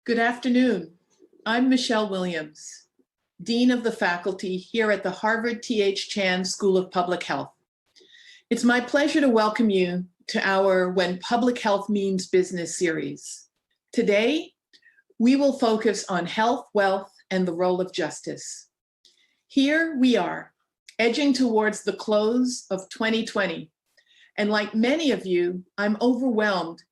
Good afternoon. I'm Michelle Williams, Dean of the Faculty here at the Harvard T.H. Chan School of Public Health. It's my pleasure to welcome you to our When Public Health Means Business series. Today, we will focus on health, wealth, and the role of justice. Here we are, edging towards the close of 2020. And like many of you, I'm overwhelmed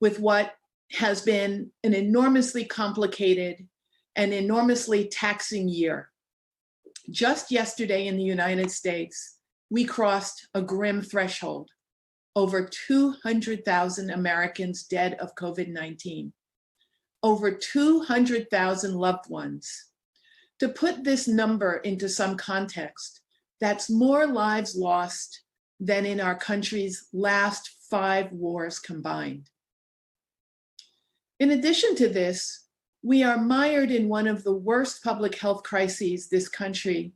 with what has been an enormously complicated and enormously taxing year. Just yesterday in the United States, we crossed a grim threshold. Over 200,000 Americans dead of COVID-19. Over 200,000 loved ones. To put this number into some context, that's more lives lost than in our country's last 5 wars combined. In addition to this, we are mired in one of the worst public health crises this country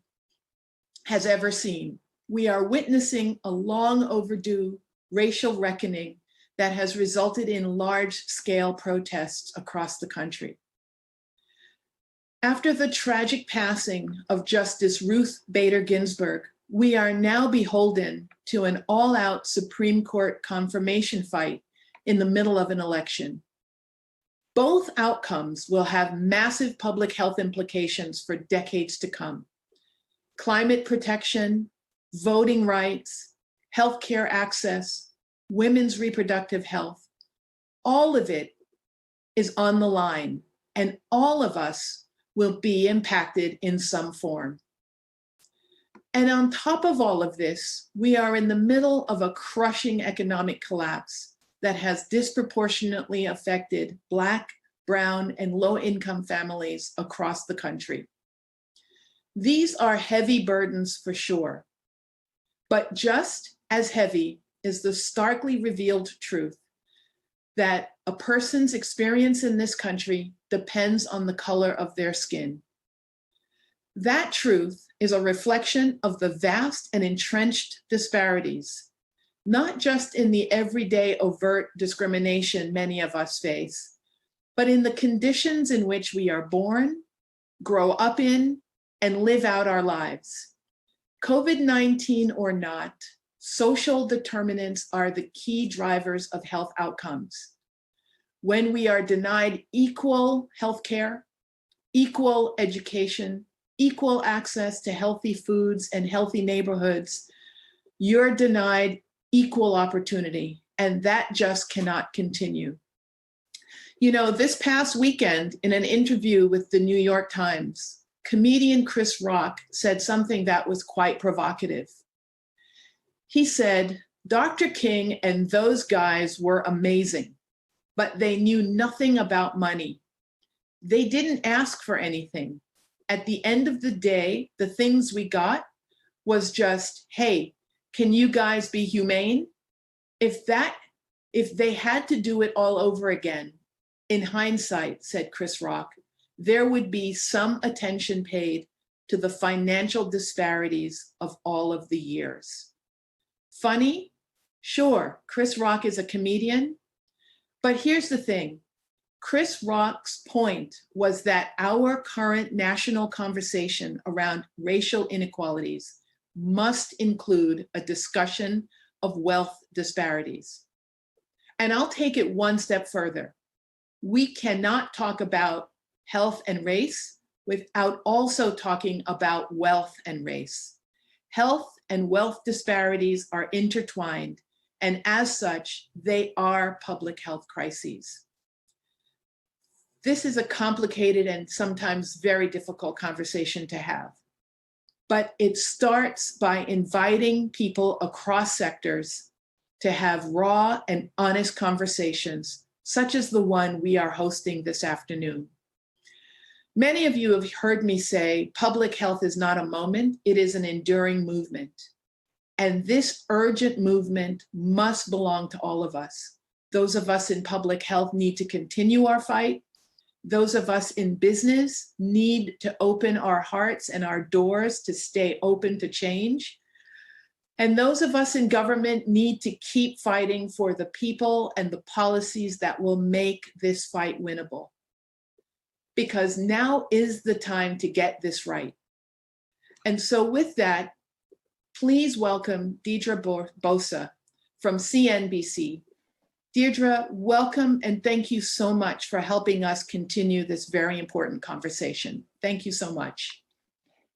has ever seen. We are witnessing a long overdue racial reckoning that has resulted in large-scale protests across the country. After the tragic passing of Justice Ruth Bader Ginsburg, we are now beholden to an all-out Supreme Court confirmation fight in the middle of an election. Both outcomes will have massive public health implications for decades to come. Climate protection, voting rights, healthcare access, women's reproductive health, all of it is on the line, and all of us will be impacted in some form. And on top of all of this, we are in the middle of a crushing economic collapse that has disproportionately affected Black, Brown, and low-income families across the country. These are heavy burdens for sure, but just as heavy is the starkly revealed truth that a person's experience in this country depends on the color of their skin. That truth is a reflection of the vast and entrenched disparities, not just in the everyday overt discrimination many of us face, but in the conditions in which we are born, grow up in, and live out our lives. COVID-19 or not, social determinants are the key drivers of health outcomes. When we are denied equal healthcare, equal education, equal access to healthy foods and healthy neighborhoods, you're denied equal opportunity, and that just cannot continue. You know, this past weekend, in an interview with the New York Times, comedian Chris Rock said something that was quite provocative. He said, Dr. King and those guys were amazing, but they knew nothing about money. They didn't ask for anything. At the end of the day, the things we got was just, hey, can you guys be humane? If they had to do it all over again, in hindsight, said Chris Rock, there would be some attention paid to the financial disparities of all of the years. Funny? Sure, Chris Rock is a comedian, but here's the thing. Chris Rock's point was that our current national conversation around racial inequalities must include a discussion of wealth disparities. And I'll take it one step further. We cannot talk about health and race without also talking about wealth and race. Health and wealth disparities are intertwined, and as such, they are public health crises. This is a complicated and sometimes very difficult conversation to have. But it starts by inviting people across sectors to have raw and honest conversations, such as the one we are hosting this afternoon. Many of you have heard me say public health is not a moment, it is an enduring movement. And this urgent movement must belong to all of us. Those of us in public health need to continue our fight. Those of us in business need to open our hearts and our doors to stay open to change. And those of us in government need to keep fighting for the people and the policies that will make this fight winnable. because now is the time to get this right. And so with that, please welcome Deirdre Bosa from CNBC. Deirdre, welcome and thank you so much for helping us continue this very important conversation. Thank you so much.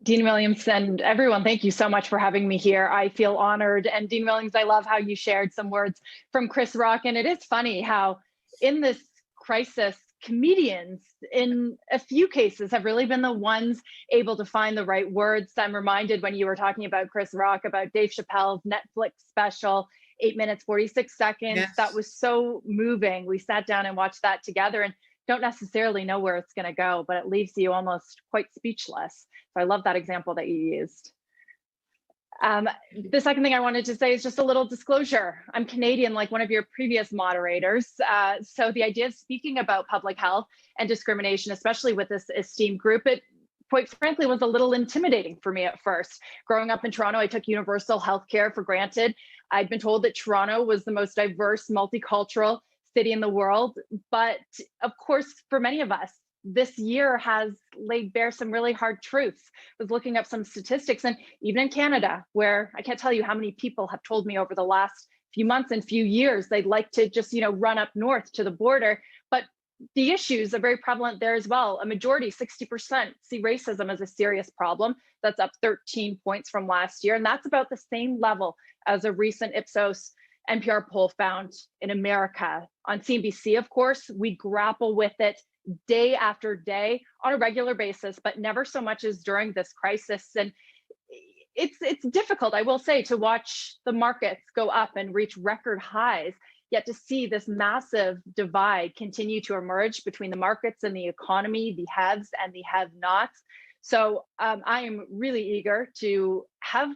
Dean Williams and everyone, thank you so much for having me here. I feel honored. And Dean Williams, I love how you shared some words from Chris Rock. And it is funny how in this crisis, comedians in a few cases have really been the ones able to find the right words. I'm reminded when you were talking about Chris Rock, about Dave Chappelle's Netflix special, 8 minutes, 46 seconds. Yes. That was so moving. We sat down and watched that together and don't necessarily know where it's going to go, but it leaves you almost quite speechless. So I love that example that you used. The second thing I wanted to say is just a little disclosure. I'm Canadian, like one of your previous moderators. So the idea of speaking about public health and discrimination, especially with this esteemed group, it quite frankly was a little intimidating for me at first. Growing up in Toronto, I took universal healthcare for granted. I'd been told that Toronto was the most diverse, multicultural city in the world. But of course, for many of us, this year has laid bare some really hard truths. I was looking up some statistics, and even in Canada, where I can't tell you how many people have told me over the last few months and few years, they'd like to just, run up north to the border. But the issues are very prevalent there as well. A majority, 60%, see racism as a serious problem. That's up 13 points from last year. And that's about the same level as a recent Ipsos NPR poll found in America. On CNBC, of course, we grapple with it day after day on a regular basis, but never so much as during this crisis. And it's difficult, I will say, to watch the markets go up and reach record highs, yet to see this massive divide continue to emerge between the markets and the economy, the haves and the have-nots. So I am really eager to have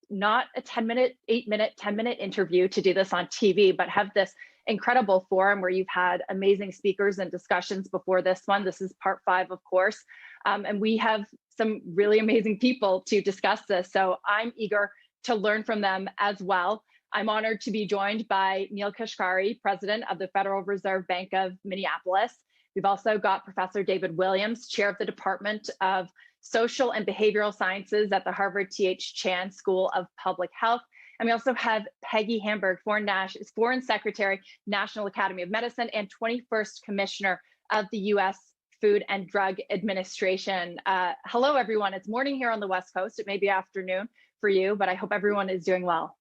not a 10-minute, 8-minute, 10-minute interview to do this on TV, but have this incredible forum where you've had amazing speakers and discussions before this one. This is part 5, of course. And we have some really amazing people to discuss this. So I'm eager to learn from them as well. I'm honored to be joined by Neil Kashkari, president of the Federal Reserve Bank of Minneapolis. We've also got Professor David Williams, chair of the Department of Social and Behavioral Sciences at the Harvard Fda Changed School of Public Health. And we also have Peggy Hamburg, Foreign Secretary, National Academy of Medicine, and 21st Commissioner of the U.S. Food and Drug Administration. Hello, everyone. It's morning here on the West Coast. It may be afternoon for you, but I hope everyone is doing well.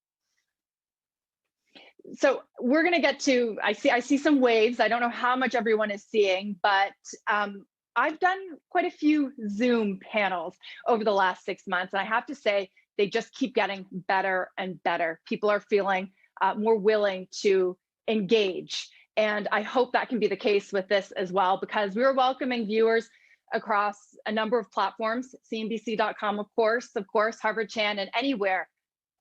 So we're going to get to, I see some waves. I don't know how much everyone is seeing, but I've done quite a few Zoom panels over the last 6 months. And I have to say, they just keep getting better and better. People are feeling more willing to engage. And I hope that can be the case with this as well, because we're welcoming viewers across a number of platforms, cnbc.com, of course, Harvard Chan, and anywhere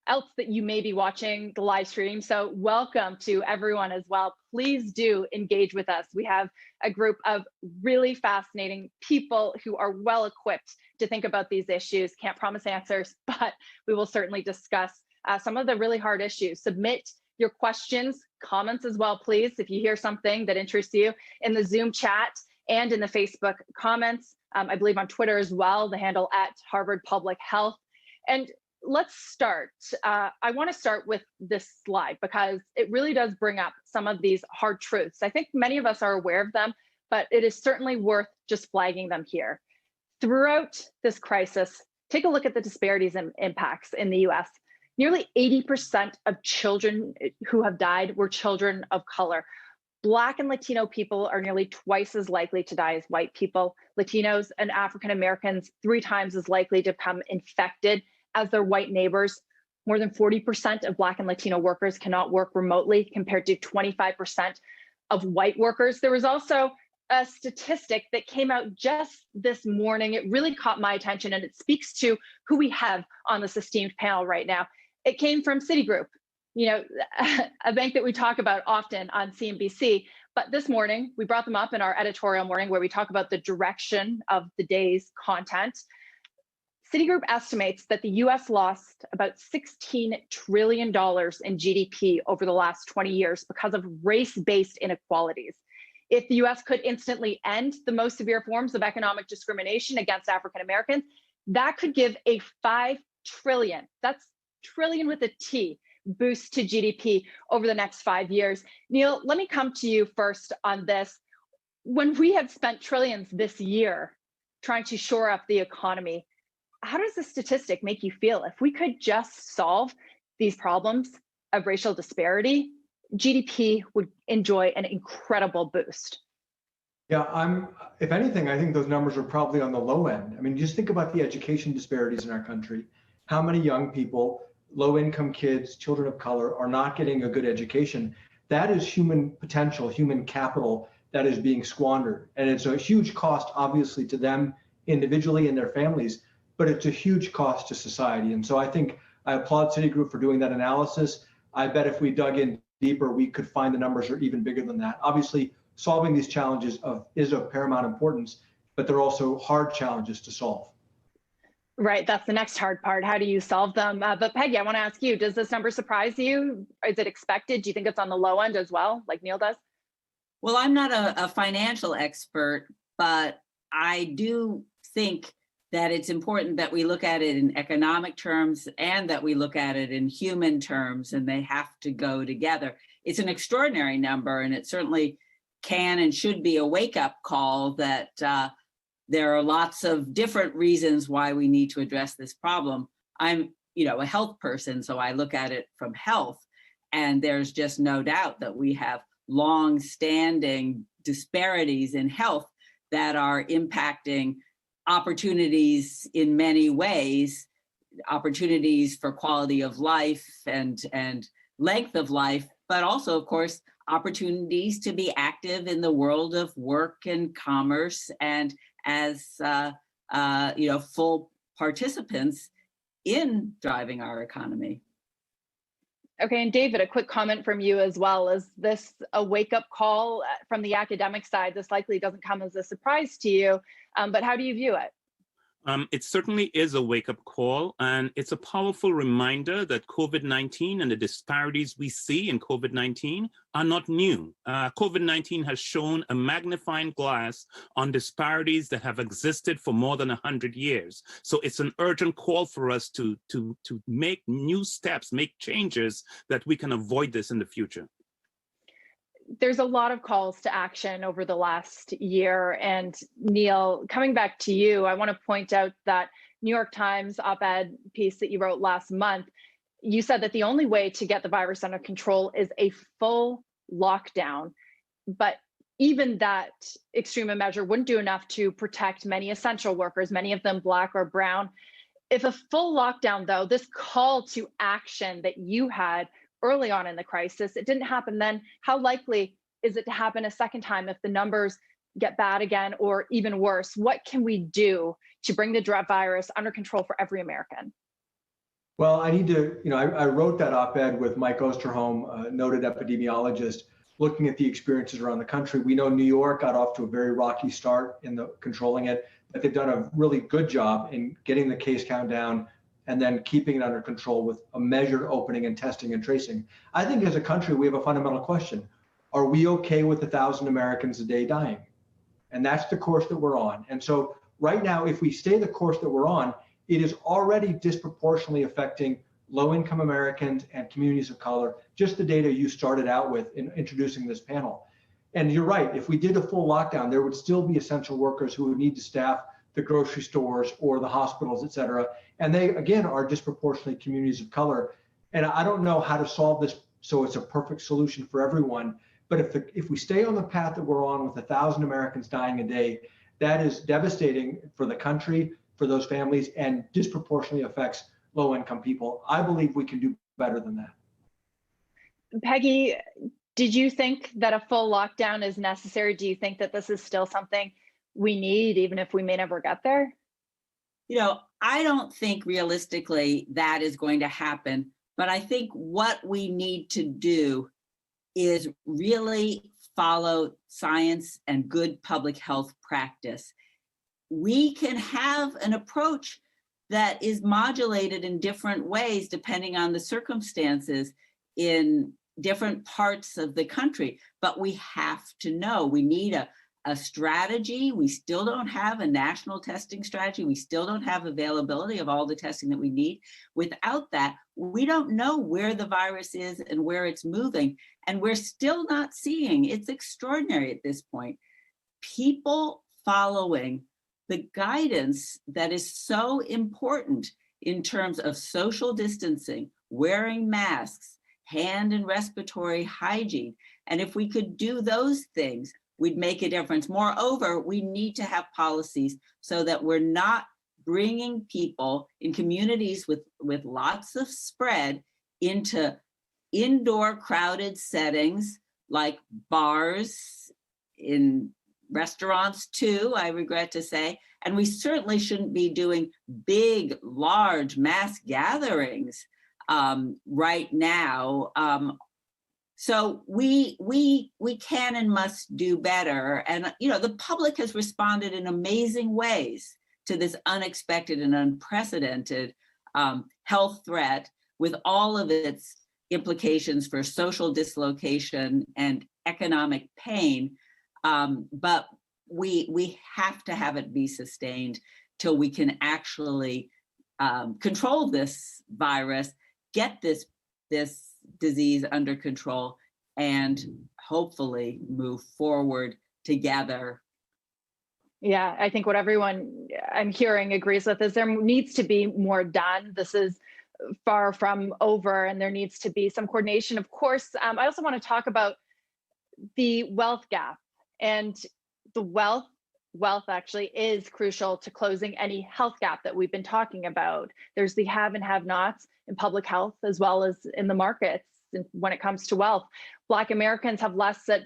else that you may be watching the live stream. So welcome to everyone as well. Please do engage with us. We have a group of really fascinating people who are well equipped to think about these issues. Can't promise answers, but we will certainly discuss some of the really hard issues. Submit your questions, comments as well, please, if you hear something that interests you in the Zoom chat and in the Facebook comments. I believe on Twitter as well, the handle @Harvard Public Health. And let's start. I want to start with this slide because it really does bring up some of these hard truths. I think many of us are aware of them, but it is certainly worth just flagging them here. Throughout this crisis, take a look at the disparities and impacts in the US. Nearly 80% of children who have died were children of color. Black and Latino people are nearly twice as likely to die as white people. Latinos and African Americans 3 times as likely to become infected as their white neighbors. More than 40% of Black and Latino workers cannot work remotely compared to 25% of white workers. There was also a statistic that came out just this morning. It really caught my attention and it speaks to who we have on this esteemed panel right now. It came from Citigroup, a bank that we talk about often on CNBC. But this morning, we brought them up in our editorial morning where we talk about the direction of the day's content. Citigroup estimates that the US lost about $16 trillion in GDP over the last 20 years because of race-based inequalities. If the US could instantly end the most severe forms of economic discrimination against African Americans, that could give a 5 trillion, that's trillion with a T, boost to GDP over the next 5 years. Neil, let me come to you first on this. When we have spent trillions this year trying to shore up the economy, how does the statistic make you feel? If we could just solve these problems of racial disparity, GDP would enjoy an incredible boost. Yeah, if anything, I think those numbers are probably on the low end. I mean, just think about the education disparities in our country. How many young people, low income kids, children of color, are not getting a good education? That is human potential, human capital that is being squandered. And it's a huge cost, obviously, to them individually and their families, but it's a huge cost to society. And so I think I applaud Citigroup for doing that analysis. I bet if we dug in deeper, we could find the numbers are even bigger than that. Obviously, solving these challenges is of paramount importance, but they're also hard challenges to solve. Right, that's the next hard part. How do you solve them? But Peggy, I want to ask you, does this number surprise you? Is it expected? Do you think it's on the low end as well, like Neil does? Well, I'm not a financial expert, but I do think that it's important that we look at it in economic terms and that we look at it in human terms, and they have to go together. It's an extraordinary number, and it certainly can and should be a wake-up call that there are lots of different reasons why we need to address this problem. I'm, a health person, so I look at it from health, and there's just no doubt that we have long-standing disparities in health that are impacting opportunities in many ways, opportunities for quality of life and length of life, but also, of course, opportunities to be active in the world of work and commerce and as full participants in driving our economy. Okay, and David, a quick comment from you as well. Is this a wake-up call from the academic side? This likely doesn't come as a surprise to you, but how do you view it? It certainly is a wake-up call, and it's a powerful reminder that COVID-19 and the disparities we see in COVID-19 are not new. COVID-19 has shown a magnifying glass on disparities that have existed for more than 100 years. So it's an urgent call for us to make new steps, make changes that we can avoid this in the future. There's a lot of calls to action over the last year. And Neil, coming back to you, I want to point out that New York Times op-ed piece that you wrote last month, you said that the only way to get the virus under control is a full lockdown. But even that extreme measure wouldn't do enough to protect many essential workers, many of them Black or brown. If a full lockdown, though, this call to action that you had early on in the crisis, it didn't happen then, how likely is it to happen a second time if the numbers get bad again or even worse? What can we do to bring the virus under control for every American? Well, I need to, I wrote that op-ed with Mike Osterholm, a noted epidemiologist, looking at the experiences around the country. We know New York got off to a very rocky start in controlling it, but they've done a really good job in getting the case count down and then keeping it under control with a measured opening and testing and tracing. I think as a country, we have a fundamental question. Are we okay with 1,000 Americans a day dying? And that's the course that we're on. And so right now, if we stay the course that we're on, it is already disproportionately affecting low-income Americans and communities of color, just the data you started out with in introducing this panel. And you're right, if we did a full lockdown, there would still be essential workers who would need to staff the grocery stores or the hospitals, et cetera. And they, again, are disproportionately communities of color. And I don't know how to solve this so it's a perfect solution for everyone. But if we stay on the path that we're on with 1,000 Americans dying a day, that is devastating for the country, for those families, and disproportionately affects low-income people. I believe we can do better than that. Peggy, did you think that a full lockdown is necessary? Do you think that this is still something we need, even if we may never get there? I don't think realistically that is going to happen, but I think what we need to do is really follow science and good public health practice. We can have an approach that is modulated in different ways depending on the circumstances. In different parts of the country, but we have to know. We need a strategy. We still don't have a national testing strategy. We still don't have availability of all the testing that we need. Without that, we don't know where the virus is and where it's moving. And we're still not seeing, it's extraordinary at this point, people following the guidance that is so important in terms of social distancing, wearing masks, hand and respiratory hygiene. And if we could do those things, we'd make a difference. Moreover, we need to have policies so that we're not bringing people in communities with lots of spread into indoor crowded settings like bars, in restaurants too, I regret to say. And we certainly shouldn't be doing big, large mass gatherings right now. So we can and must do better. And the public has responded in amazing ways to this unexpected and unprecedented health threat, with all of its implications for social dislocation and economic pain. But we have to have it be sustained till we can actually control this virus, get this disease under control, and hopefully move forward together. Yeah, I think what everyone I'm hearing agrees with is there needs to be more done. This is far from over, and there needs to be some coordination. Of course, I also want to talk about the wealth gap, and the wealth actually is crucial to closing any health gap that we've been talking about. There's the have and have nots in public health as well as in the markets when it comes to wealth. Black Americans have less at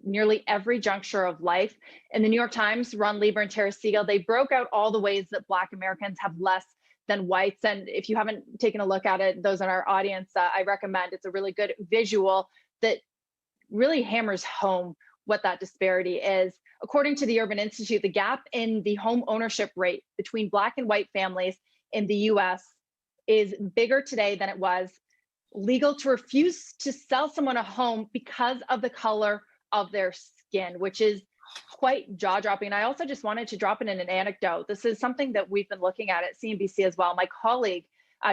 nearly every juncture of life. In the New York Times, Ron Lieber and Tara Siegel, they broke out all the ways that Black Americans have less than whites. And if you haven't taken a look at it, those in our audience, I recommend. It's a really good visual that really hammers home what that disparity is. According to the Urban Institute, the gap in the home ownership rate between Black and white families in the US is bigger today than it was. Legal to refuse to sell someone a home because of the color of their skin, which is quite jaw-dropping. And I also just wanted to drop in an anecdote. This is something that we've been looking at CNBC as well. My colleague,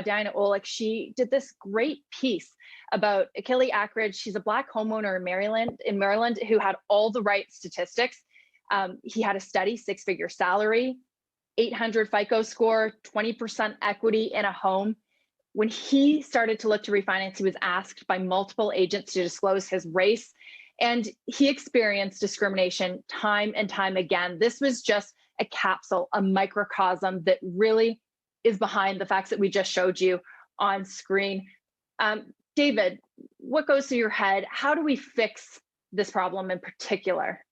Diana Olick, she did this great piece about Achille Ackridge. She's a Black homeowner in Maryland who had all the right statistics. He had a steady six-figure salary, 800 FICO score, 20% equity in a home. When he started to look to refinance, he was asked by multiple agents to disclose his race, and he experienced discrimination time and time again. This was just a capsule, a microcosm that really is behind the facts that we just showed you on screen. David, what goes through your head? How do we fix this problem in particular?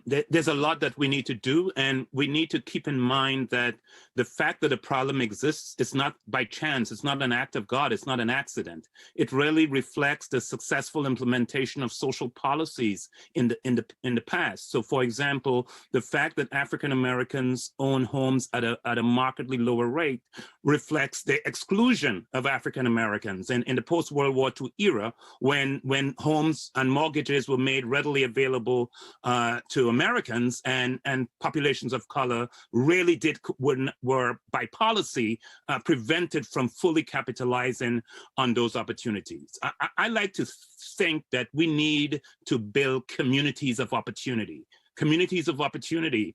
There's a lot that we need to do, and we need to keep in mind that the fact that a problem exists is not by chance. It's not an act of God. It's not an accident. It really reflects the successful implementation of social policies in the past. So, for example, the fact that African Americans own homes at a markedly lower rate reflects the exclusion of African Americans in the post-World War II era, when homes and mortgages were made readily available to Americans, and populations of color really were by policy prevented from fully capitalizing on those opportunities. I like to think that we need to build communities of opportunity. Communities of opportunity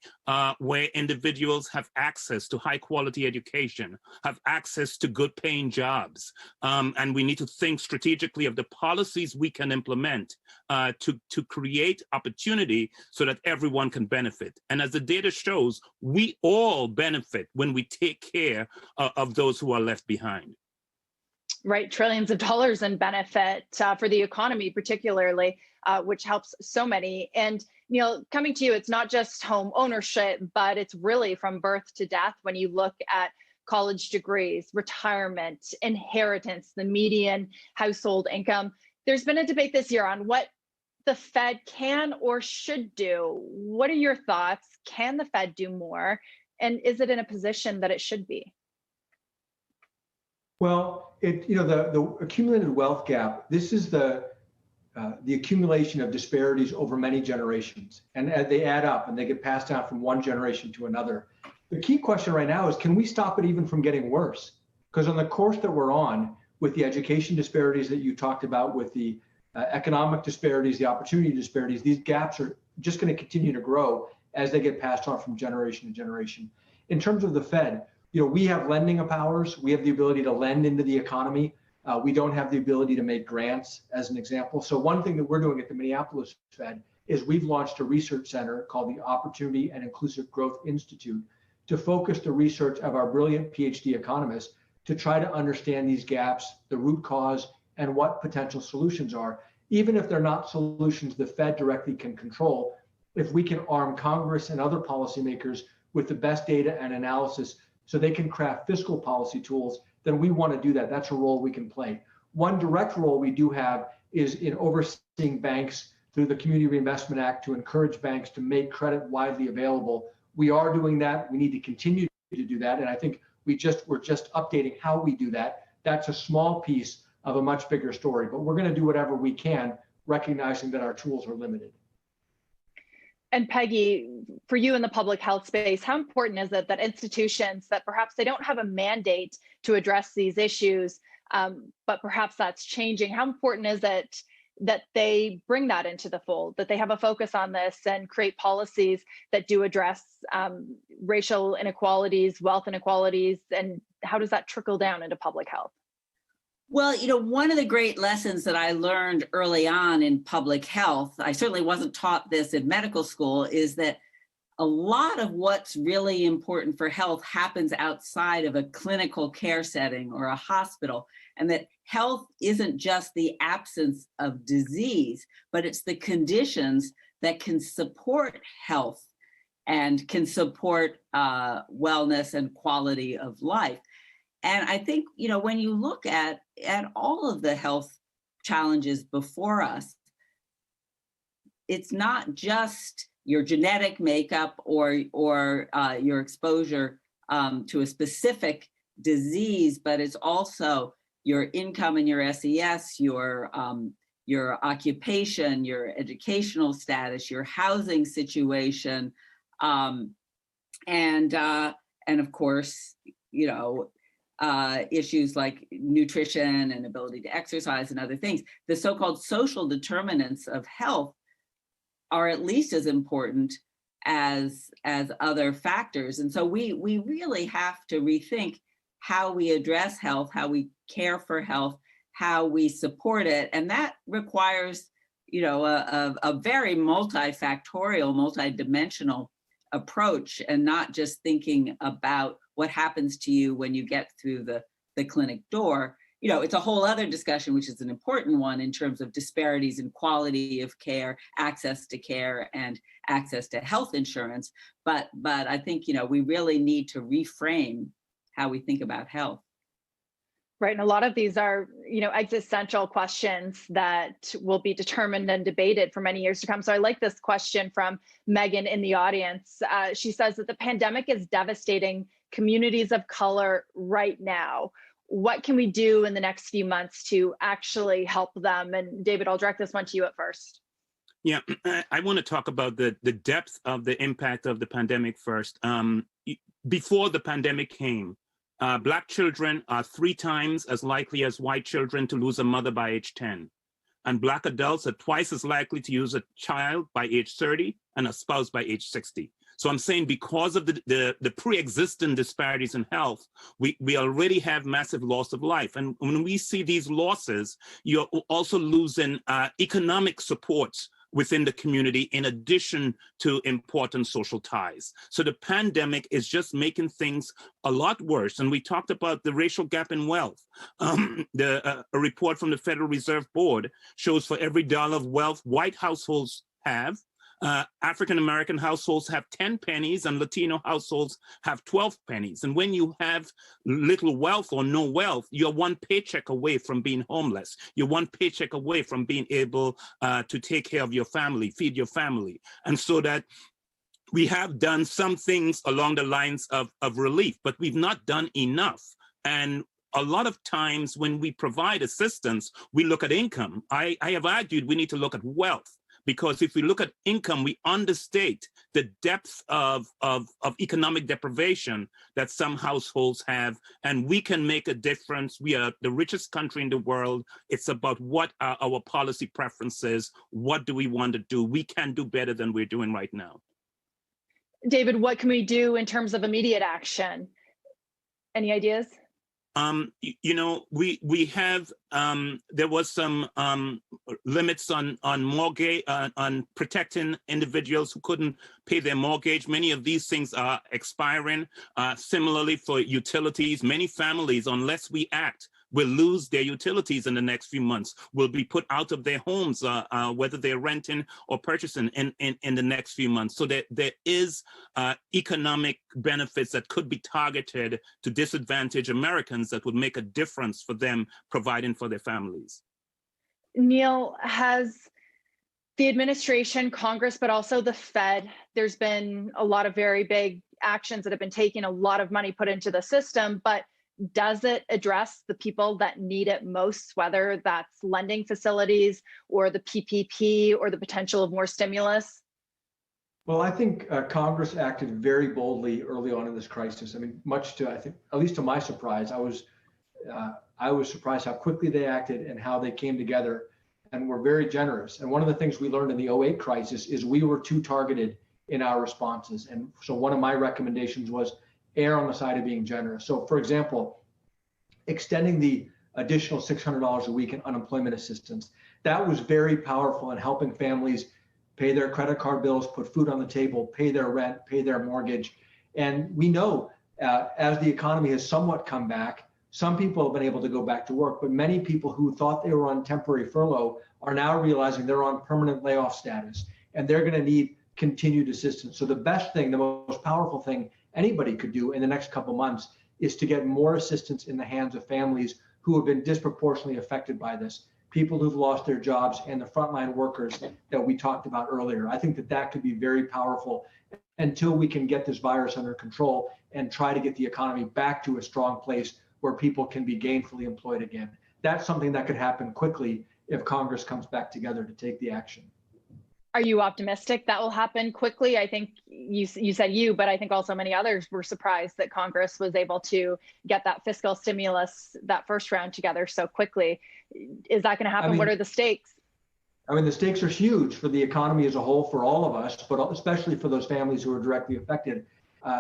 where individuals have access to high quality education, have access to good paying jobs. And we need to think strategically of the policies we can implement to create opportunity so that everyone can benefit. And as the data shows, we all benefit when we take care of those who are left behind. Right, trillions of dollars in benefit for the economy, particularly, which helps so many. And Neil, coming to you, it's not just home ownership, but it's really from birth to death. When you look at college degrees, retirement, inheritance, the median household income, there's been a debate this year on what the Fed can or should do. What are your thoughts? Can the Fed do more? And is it in a position that it should be? Well, The accumulated wealth gap, this is the accumulation of disparities over many generations, and they add up and they get passed down from one generation to another. The key question right now is, can we stop it even from getting worse? Because on the course that we're on, with the education disparities that you talked about, with the economic disparities, the opportunity disparities, these gaps are just going to continue to grow as they get passed on from generation to generation. In terms of the Fed, we have lending powers. We have the ability to lend into the economy. We don't have the ability to make grants, as an example. So one thing that we're doing at the Minneapolis Fed is we've launched a research center called the Opportunity and Inclusive Growth Institute to focus the research of our brilliant PhD economists to try to understand these gaps, the root cause, and what potential solutions are. Even if they're not solutions the Fed directly can control, if we can arm Congress and other policymakers with the best data and analysis so they can craft fiscal policy tools, then we want to do that. That's a role we can play. One direct role we do have is in overseeing banks through the Community Reinvestment Act to encourage banks to make credit widely available. We are doing that. We need to continue to do that. And I think we're just updating how we do that. That's a small piece of a much bigger story, but we're going to do whatever we can, recognizing that our tools are limited. And Peggy, for you in the public health space, how important is it that institutions that perhaps they don't have a mandate to address these issues, but perhaps that's changing? How important is it that they bring that into the fold, that they have a focus on this and create policies that do address racial inequalities, wealth inequalities, and how does that trickle down into public health? Well, one of the great lessons that I learned early on in public health, I certainly wasn't taught this in medical school, is that a lot of what's really important for health happens outside of a clinical care setting or a hospital, and that health isn't just the absence of disease, but it's the conditions that can support health and can support wellness and quality of life. And I think, when you look at all of the health challenges before us, it's not just your genetic makeup or your exposure to a specific disease, but it's also your income and your SES, your occupation, your educational status, your housing situation, and of course, issues like nutrition and ability to exercise and other things. The so-called social determinants of health are at least as important as other factors. And so we really have to rethink how we address health, how we care for health, how we support it. And that requires, a very multifactorial, multidimensional approach, and not just thinking about what happens to you when you get through the clinic door. It's a whole other discussion, which is an important one in terms of disparities in quality of care, access to care, and access to health insurance. But I think, we really need to reframe how we think about health. Right, and a lot of these are, existential questions that will be determined and debated for many years to come. So I like this question from Megan in the audience. She says that the pandemic is devastating communities of color right now. What can we do in the next few months to actually help them? And David, I'll direct this one to you at first. Yeah, I want to talk about the depth of the impact of the pandemic first. Before the pandemic came, Black children are 3 times as likely as white children to lose a mother by age 10. And Black adults are twice as likely to lose a child by age 30 and a spouse by age 60. So I'm saying because of the pre-existing disparities in health, we already have massive loss of life. And when we see these losses, you're also losing economic supports within the community, in addition to important social ties. So the pandemic is just making things a lot worse. And we talked about the racial gap in wealth. A report from the Federal Reserve Board shows for every dollar of wealth white households have, African-American households have 10 pennies and Latino households have 12 pennies. And when you have little wealth or no wealth, you're one paycheck away from being homeless. You're one paycheck away from being able to take care of your family, feed your family. And so that we have done some things along the lines of relief, but we've not done enough. And a lot of times when we provide assistance, we look at income. I have argued we need to look at wealth, because if we look at income, we understate the depth of economic deprivation that some households have, and we can make a difference. We are the richest country in the world. It's about what are our policy preferences. What do we want to do? We can do better than we're doing right now. David, what can we do in terms of immediate action? Any ideas? You know, we have there was some limits on mortgage on protecting individuals who couldn't pay their mortgage. Many of these things are expiring. Similarly, for utilities, many families, unless we act, will lose their utilities in the next few months, will be put out of their homes, whether they're renting or purchasing in the next few months. So there is economic benefits that could be targeted to disadvantaged Americans that would make a difference for them providing for their families. Neil, has the administration, Congress, but also the Fed, there's been a lot of very big actions that have been taken, a lot of money put into the system, but does it address the people that need it most, whether that's lending facilities or the PPP or the potential of more stimulus? Well, I think Congress acted very boldly early on in this crisis. I mean, much to, I think, at least to my surprise, I was surprised how quickly they acted and how they came together and were very generous. And one of the things we learned in the 2008 crisis is we were too targeted in our responses. And so one of my recommendations was err on the side of being generous. So for example, extending the additional $600 a week in unemployment assistance, that was very powerful in helping families pay their credit card bills, put food on the table, pay their rent, pay their mortgage. And we know as the economy has somewhat come back, some people have been able to go back to work, but many people who thought they were on temporary furlough are now realizing they're on permanent layoff status, and they're going to need continued assistance. So the best thing, the most powerful thing anybody could do in the next couple months is to get more assistance in the hands of families who have been disproportionately affected by this, people who've lost their jobs and the frontline workers that we talked about earlier. I think that that could be very powerful until we can get this virus under control and try to get the economy back to a strong place where people can be gainfully employed again. That's something that could happen quickly if Congress comes back together to take the action. Are you optimistic that will happen quickly? I think you said but I think also many others were surprised that Congress was able to get that fiscal stimulus, that first round together so quickly. Is that going to happen? I mean, what are the stakes? I mean, the stakes are huge for the economy as a whole, for all of us, but especially for those families who are directly affected.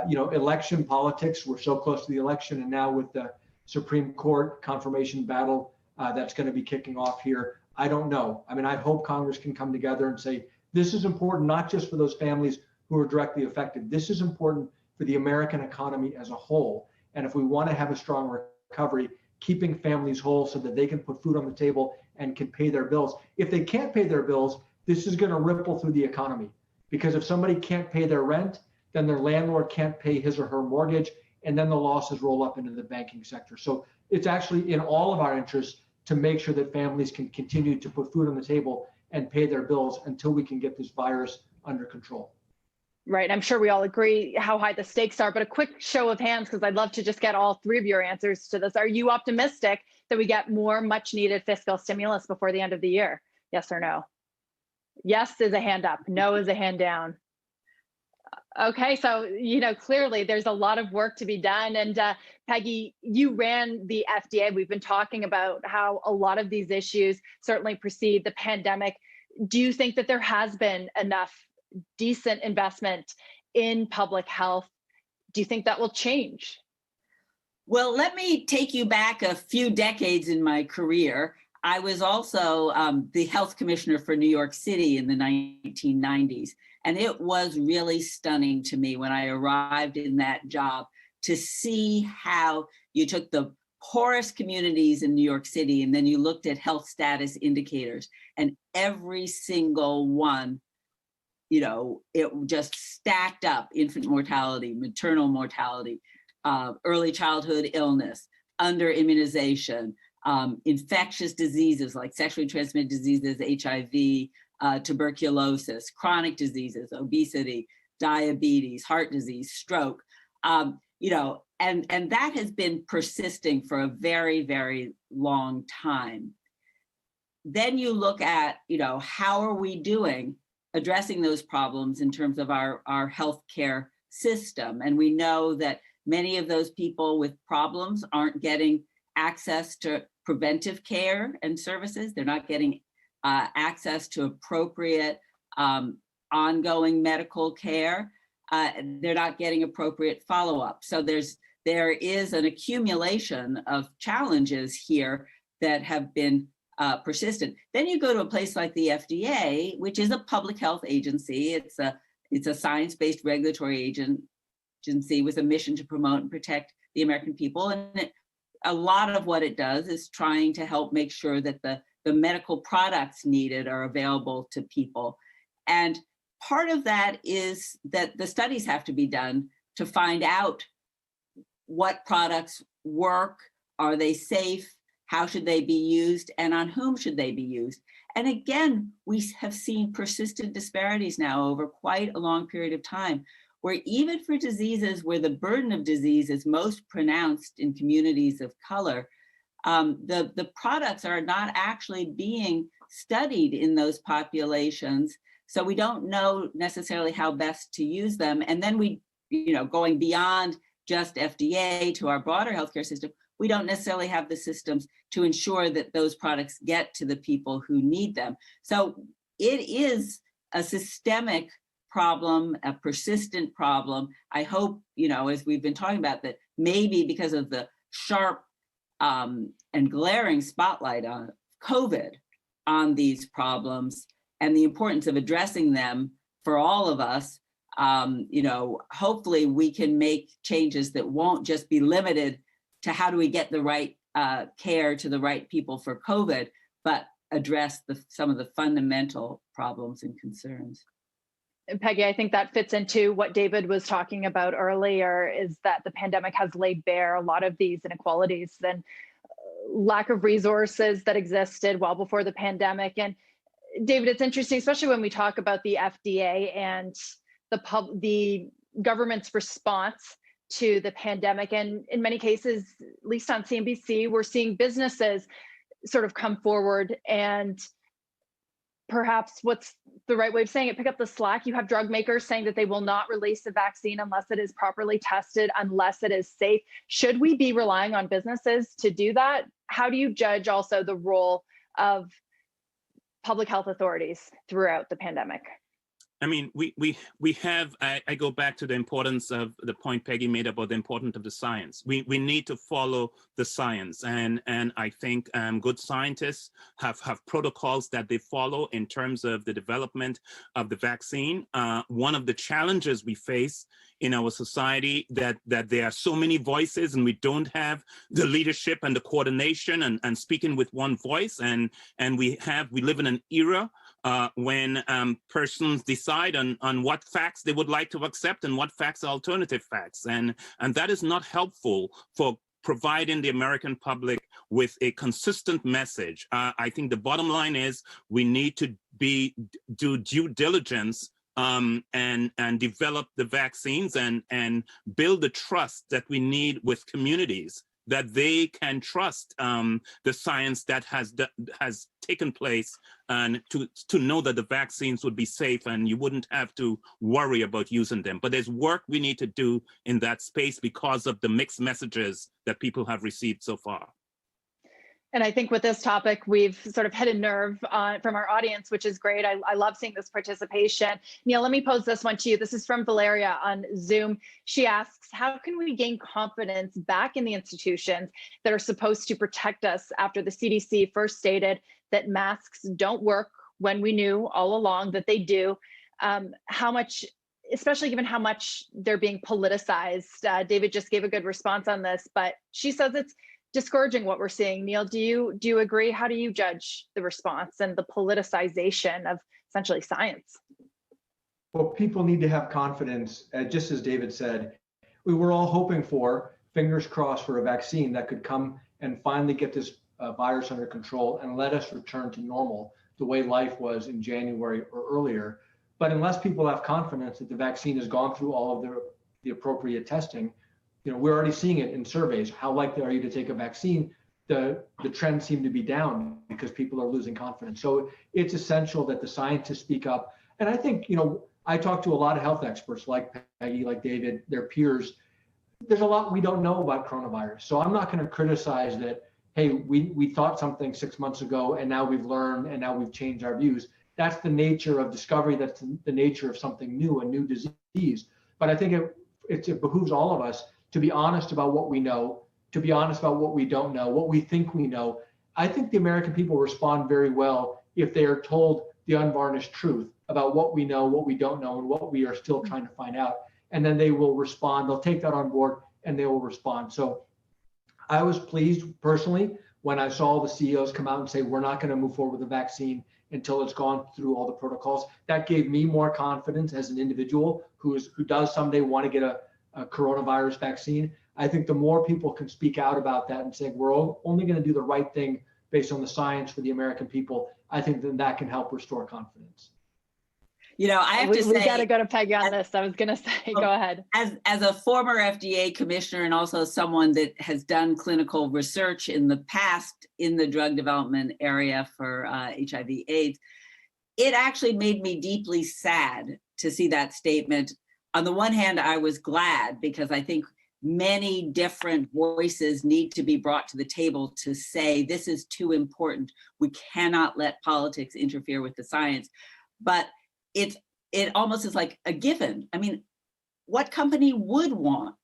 You know, election politics, we're so close to the election, and now with the Supreme Court confirmation battle that's going to be kicking off here, I don't know. I mean, I hope Congress can come together and say, this is important not just for those families who are directly affected. This is important for the American economy as a whole. And if we want to have a strong recovery, keeping families whole so that they can put food on the table and can pay their bills. If they can't pay their bills, this is going to ripple through the economy. Because if somebody can't pay their rent, then their landlord can't pay his or her mortgage, and then the losses roll up into the banking sector. So it's actually in all of our interests to make sure that families can continue to put food on the table and pay their bills until we can get this virus under control. Right. I'm sure we all agree how high the stakes are, but a quick show of hands, because I'd love to just get all three of your answers to this. Are you optimistic that we get more much needed fiscal stimulus before the end of the year? Yes or no? Yes is a hand up. No is a hand down. Okay, so, you know, clearly there's a lot of work to be done. And Peggy, you ran the FDA. We've been talking about how a lot of these issues certainly precede the pandemic. Do you think that there has been enough decent investment in public health? Do you think that will change? Well, let me take you back a few decades in my career. I was also the health commissioner for New York City in the 1990s. And it was really stunning to me when I arrived in that job to see how you took the poorest communities in New York City and then you looked at health status indicators, and every single one, you know, it just stacked up: infant mortality, maternal mortality, early childhood illness, under immunization, infectious diseases like sexually transmitted diseases, HIV, tuberculosis, chronic diseases, obesity, diabetes, heart disease, stroke. and that has been persisting for a very, very long time. Then you look at, how are we doing addressing those problems in terms of our healthcare system? And we know that many of those people with problems aren't getting access to preventive care and services. They're not getting access to appropriate ongoing medical care. They're not getting appropriate follow-up. So there is an accumulation of challenges here that have been persistent. Then you go to a place like the FDA, which is a public health agency. It's a science-based regulatory agency with a mission to promote and protect the American people. And a lot of what it does is trying to help make sure that the medical products needed are available to people. And part of that is that the studies have to be done to find out what products work, are they safe, how should they be used, and on whom should they be used. And again, we have seen persistent disparities now over quite a long period of time, where even for diseases where the burden of disease is most pronounced in communities of color, the products are not actually being studied in those populations. So we don't know necessarily how best to use them. And then we, going beyond just FDA to our broader healthcare system, we don't necessarily have the systems to ensure that those products get to the people who need them. So it is a systemic problem, a persistent problem. I hope, as we've been talking about, that maybe because of the sharp and glaring spotlight on COVID on these problems and the importance of addressing them for all of us, hopefully we can make changes that won't just be limited to how do we get the right care to the right people for COVID, but address some of the fundamental problems and concerns. And Peggy, I think that fits into what David was talking about earlier, is that the pandemic has laid bare a lot of these inequalities and lack of resources that existed well before the pandemic. And David, it's interesting, especially when we talk about the FDA and the government's response to the pandemic. And in many cases, at least on CNBC, we're seeing businesses sort of come forward and perhaps, what's the right way of saying it, pick up the slack. You have drug makers saying that they will not release a vaccine unless it is properly tested, unless it is safe. Should we be relying on businesses to do that? How do you judge also the role of public health authorities throughout the pandemic? I mean, we have, I go back to the importance of the point Peggy made about the importance of the science. We need to follow the science. And I think good scientists have protocols that they follow in terms of the development of the vaccine. One of the challenges we face in our society that there are so many voices and we don't have the leadership and the coordination and speaking with one voice. And we live in an era when persons decide on what facts they would like to accept and what facts are alternative facts. And that is not helpful for providing the American public with a consistent message. I think the bottom line is we need to do due diligence and develop the vaccines and build the trust that we need with communities, that they can trust the science that has taken place, and to know that the vaccines would be safe and you wouldn't have to worry about using them. But there's work we need to do in that space because of the mixed messages that people have received so far. And I think with this topic, we've sort of hit a nerve from our audience, which is great. I love seeing this participation. Neil, let me pose this one to you. This is from Valeria on Zoom. She asks, how can we gain confidence back in the institutions that are supposed to protect us after the CDC first stated that masks don't work when we knew all along that they do? How much, especially given how much they're being politicized? David just gave a good response on this, but she says it's discouraging what we're seeing. Neil, do you agree? How do you judge the response and the politicization of essentially science? Well, people need to have confidence, just as David said. We were all hoping for, fingers crossed, for a vaccine that could come and finally get this virus under control and let us return to normal, the way life was in January or earlier. But unless people have confidence that the vaccine has gone through all of the appropriate testing, we're already seeing it in surveys. How likely are you to take a vaccine? The trends seem to be down because people are losing confidence. So it's essential that the scientists speak up. And I think, I talk to a lot of health experts like Peggy, like David, their peers. There's a lot we don't know about coronavirus. So I'm not going to criticize that, hey, we thought something 6 months ago and now we've learned and now we've changed our views. That's the nature of discovery. That's the nature of something new, a new disease. But I think it behooves all of us to be honest about what we know, to be honest about what we don't know, what we think we know. I think the American people respond very well if they are told the unvarnished truth about what we know, what we don't know, and what we are still trying to find out. And then they will respond. They'll take that on board and they will respond. So I was pleased personally when I saw the CEOs come out and say, we're not going to move forward with the vaccine until it's gone through all the protocols. That gave me more confidence as an individual who does someday want to get a coronavirus vaccine. I think the more people can speak out about that and say, we're only going to do the right thing based on the science for the American people, I think then that can help restore confidence. I have to say, we got to go to Peggy on this. I was going to say, go ahead. As a former FDA commissioner and also someone that has done clinical research in the past in the drug development area for HIV/AIDS, it actually made me deeply sad to see that statement. On the one hand, I was glad because I think many different voices need to be brought to the table to say this is too important. We cannot let politics interfere with the science. But it almost is like a given. I mean, what company would want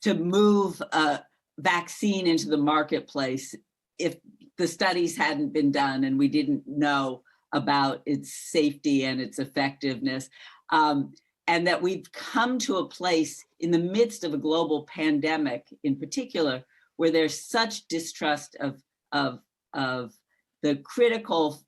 to move a vaccine into the marketplace if the studies hadn't been done and we didn't know about its safety and its effectiveness? And that we've come to a place in the midst of a global pandemic in particular, where there's such distrust of the critical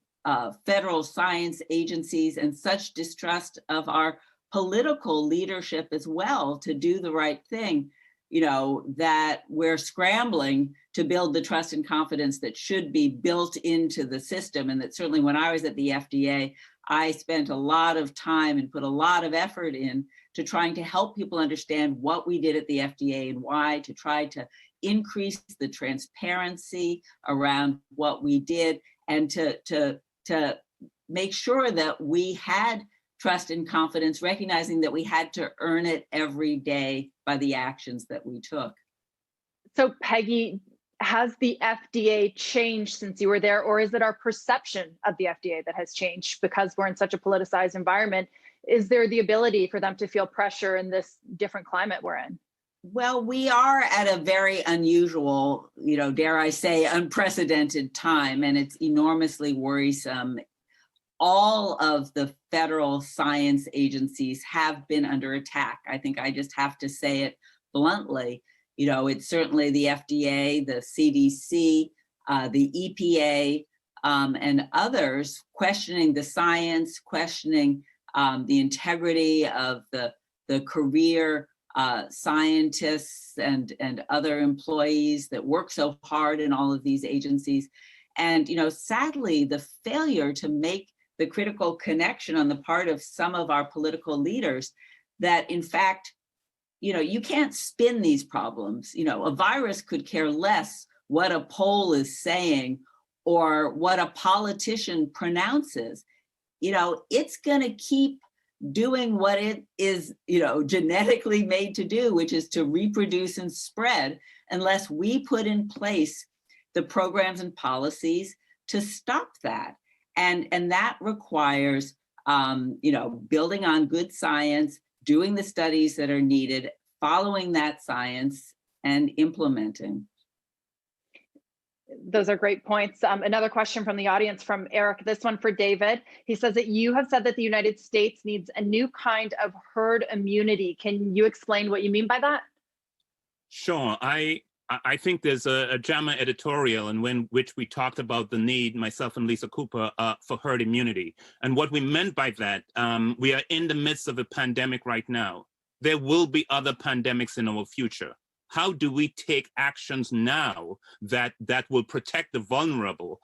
federal science agencies and such distrust of our political leadership as well to do the right thing, that we're scrambling to build the trust and confidence that should be built into the system. And that certainly when I was at the FDA, I spent a lot of time and put a lot of effort in to trying to help people understand what we did at the FDA and why, to try to increase the transparency around what we did and to make sure that we had trust and confidence, recognizing that we had to earn it every day by the actions that we took. So Peggy, has the FDA changed since you were there, or is it our perception of the FDA that has changed because we're in such a politicized environment? Is there the ability for them to feel pressure in this different climate we're in? Well, we are at a very unusual, dare I say, unprecedented time, and it's enormously worrisome. All of the federal science agencies have been under attack. I think I just have to say it bluntly. It's certainly the FDA, the CDC, the EPA, and others questioning the science, questioning the integrity of the career scientists and other employees that work so hard in all of these agencies. And, sadly, the failure to make the critical connection on the part of some of our political leaders that, in fact, you can't spin these problems. A virus could care less what a poll is saying or what a politician pronounces. It's going to keep doing what it is, genetically made to do, which is to reproduce and spread, unless we put in place the programs and policies to stop that. And that requires, building on good science, doing the studies that are needed, following that science, and implementing. Those are great points. Another question from the audience from Eric, this one for David. He says that you have said that the United States needs a new kind of herd immunity. Can you explain what you mean by that? Sure. I think there's a JAMA editorial in which we talked about the need, myself and Lisa Cooper, for herd immunity. And what we meant by that, we are in the midst of a pandemic right now. There will be other pandemics in our future. How do we take actions now that will protect the vulnerable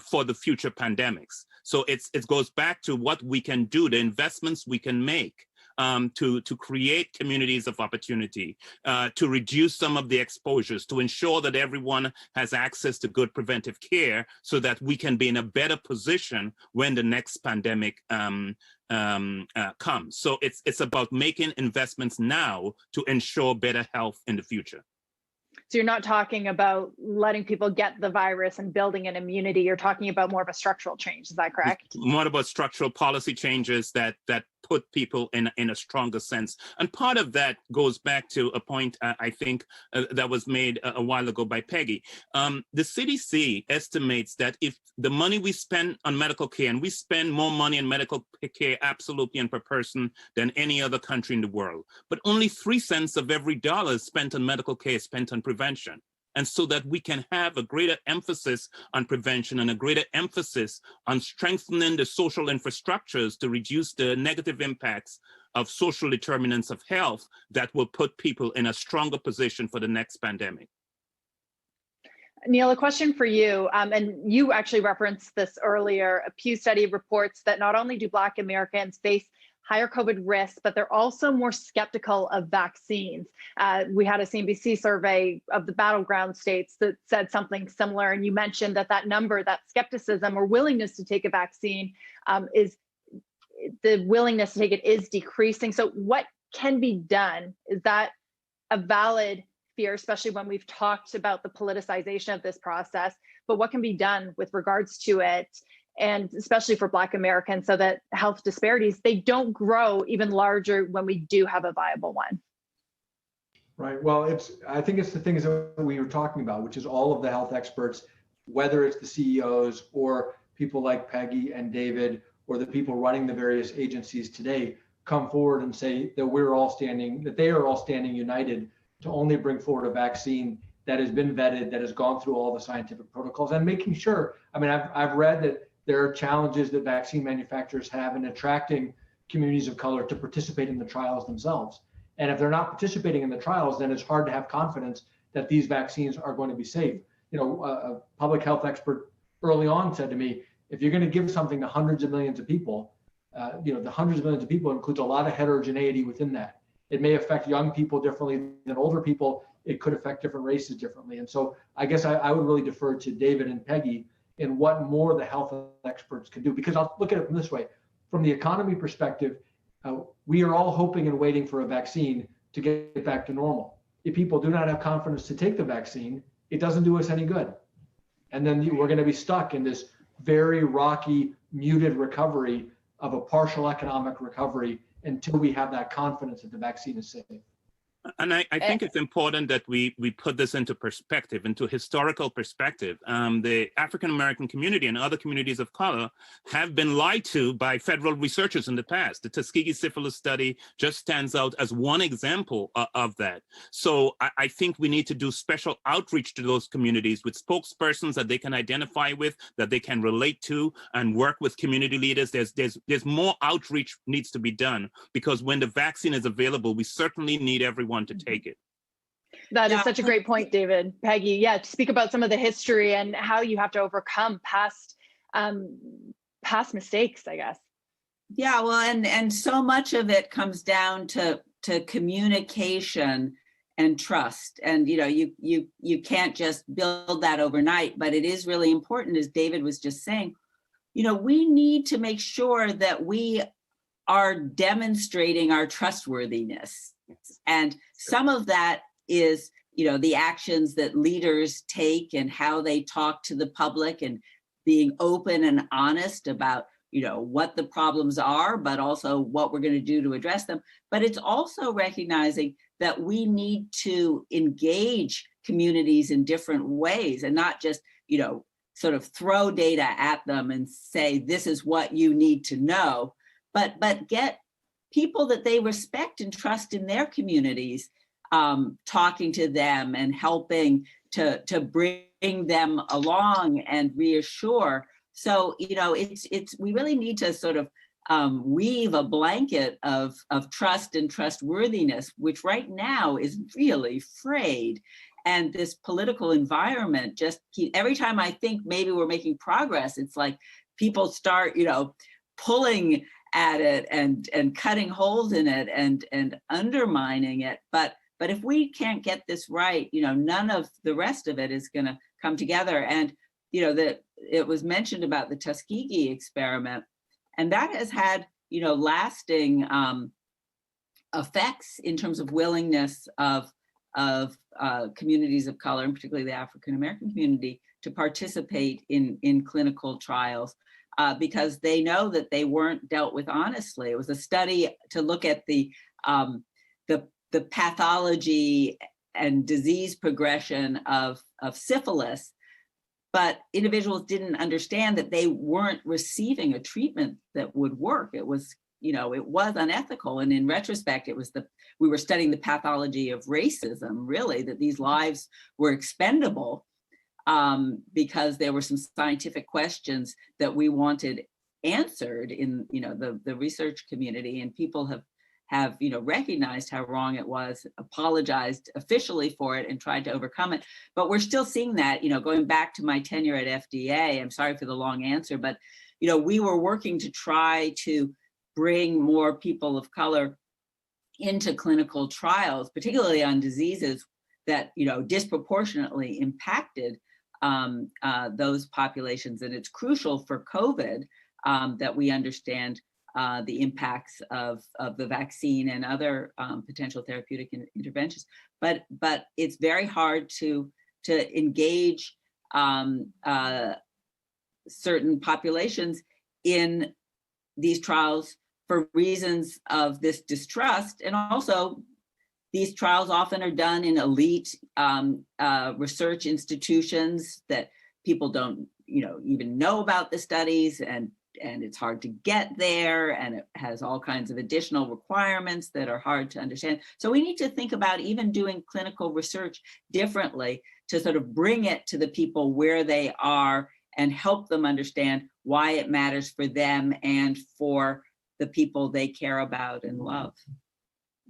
for the future pandemics? So it goes back to what we can do, the investments we can make to create communities of opportunity, to reduce some of the exposures, to ensure that everyone has access to good preventive care so that we can be in a better position when the next pandemic comes. So it's about making investments now to ensure better health in the future. So you're not talking about letting people get the virus and building an immunity. You're talking about more of a structural change. Is that correct? It's more about structural policy changes that put people in a stronger sense. And part of that goes back to a point I think that was made a while ago by Peggy. The CDC estimates that if the money we spend on medical care, and we spend more money on medical care absolutely and per person than any other country in the world, but only 3 cents of every dollar spent on medical care is spent on prevention. And so that we can have a greater emphasis on prevention and a greater emphasis on strengthening the social infrastructures to reduce the negative impacts of social determinants of health that will put people in a stronger position for the next pandemic. Neil, a question for you, and you actually referenced this earlier. A Pew study reports that not only do Black Americans face higher COVID risks, but they're also more skeptical of vaccines. We had a CNBC survey of the battleground states that said something similar, and you mentioned that number, that skepticism or willingness to take a vaccine, is the willingness to take it is decreasing. So what can be done? Is that a valid fear, especially when we've talked about the politicization of this process, but what can be done with regards to it? And especially for Black Americans, so that health disparities, they don't grow even larger when we do have a viable one. Right. Well, I think it's the things that we were talking about, which is all of the health experts, whether it's the CEOs or people like Peggy and David, or the people running the various agencies today, come forward and say that they are all standing united to only bring forward a vaccine that has been vetted, that has gone through all the scientific protocols, and making sure. I mean, I've read that there are challenges that vaccine manufacturers have in attracting communities of color to participate in the trials themselves. And if they're not participating in the trials, then it's hard to have confidence that these vaccines are going to be safe. You know, a public health expert early on said to me, if you're going to give something to hundreds of millions of people, the hundreds of millions of people includes a lot of heterogeneity within that. It may affect young people differently than older people. It could affect different races differently. And so I guess I would really defer to David and Peggy in what more the health experts can do, because I'll look at it from this way. From the economy perspective, we are all hoping and waiting for a vaccine to get back to normal. If people do not have confidence to take the vaccine, it doesn't do us any good. And then we're going to be stuck in this very rocky, muted recovery of a partial economic recovery until we have that confidence that the vaccine is safe. And I think it's important that we put this into perspective, into historical perspective. The African-American community and other communities of color have been lied to by federal researchers in the past. The Tuskegee syphilis study just stands out as one example of that. So I think we need to do special outreach to those communities with spokespersons that they can identify with, that they can relate to, and work with community leaders. There's more outreach needs to be done, because when the vaccine is available, we certainly need everyone to take it. That is such a great point, David. Peggy, to speak about some of the history and how you have to overcome past mistakes, I guess. Yeah, well, and so much of it comes down to communication and trust. And you can't just build that overnight, but it is really important, as David was just saying. We need to make sure that we are demonstrating our trustworthiness. And some of that is, the actions that leaders take and how they talk to the public, and being open and honest about, what the problems are, but also what we're going to do to address them. But it's also recognizing that we need to engage communities in different ways, and not just, sort of throw data at them and say, this is what you need to know, but get people that they respect and trust in their communities, talking to them and helping to bring them along and reassure. So, we really need to sort of weave a blanket of trust and trustworthiness, which right now is really frayed. And this political environment every time I think maybe we're making progress, it's like people start, pulling at it and cutting holes in it and undermining it. But if we can't get this right, none of the rest of it is going to come together. And that it was mentioned about the Tuskegee experiment, and that has had lasting effects in terms of willingness of communities of color, and particularly the African American community, to participate in clinical trials. Because they know that they weren't dealt with honestly. It was a study to look at the pathology and disease progression of syphilis, but individuals didn't understand that they weren't receiving a treatment that would work. It was, it was unethical. And in retrospect, we were studying the pathology of racism, really, that these lives were expendable. Because there were some scientific questions that we wanted answered in the research community, and people have recognized how wrong it was, apologized officially for it, and tried to overcome it. But we're still seeing that. Going back to my tenure at FDA, I'm sorry for the long answer, but we were working to try to bring more people of color into clinical trials, particularly on diseases that disproportionately impacted those populations. And it's crucial for COVID that we understand the impacts of the vaccine and other potential therapeutic interventions. But it's very hard to engage certain populations in these trials for reasons of this distrust. And also, these trials often are done in elite research institutions that people don't, even know about the studies, and it's hard to get there, and it has all kinds of additional requirements that are hard to understand. So we need to think about even doing clinical research differently to sort of bring it to the people where they are and help them understand why it matters for them and for the people they care about and love.